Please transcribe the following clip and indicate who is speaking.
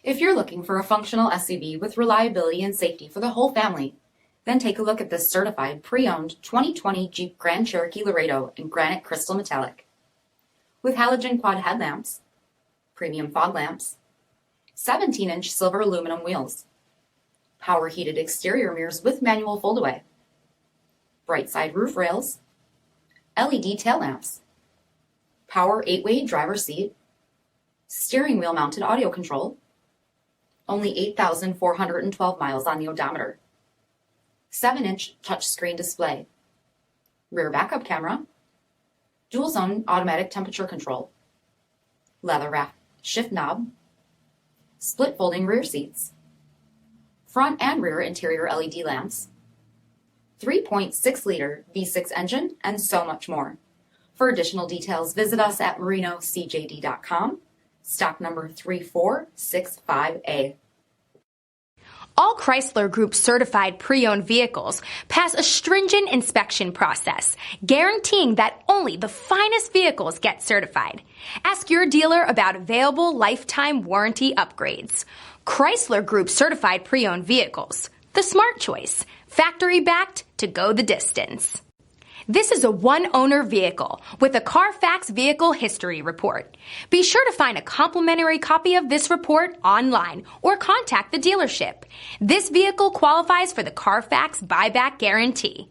Speaker 1: If you're looking for a functional SUV with reliability and safety for the whole family, then take a look at this certified pre-owned 2020 Jeep Grand Cherokee Laredo in granite crystal metallic. With halogen quad headlamps, premium fog lamps, 17-inch silver aluminum wheels, power heated exterior mirrors with manual foldaway, bright side roof rails, LED tail lamps, power 8-way driver's seat, steering wheel mounted audio control, only 8,412 miles on the odometer, 7-inch touchscreen display, rear backup camera, dual zone automatic temperature control, leather wrap shift knob, split folding rear seats, front and rear interior LED lamps, 3.6-liter V6 engine, and so much more. For additional details, visit us at marinocjd.com, stock number 3465A.
Speaker 2: All Chrysler Group certified pre-owned vehicles pass a stringent inspection process, guaranteeing that only the finest vehicles get certified. Ask your dealer about available lifetime warranty upgrades. Chrysler Group certified pre-owned vehicles, the smart choice, factory backed to go the distance. This is a one-owner vehicle with a CARFAX vehicle history report. Be sure to find a complimentary copy of this report online or contact the dealership. This vehicle qualifies for the CARFAX buyback guarantee.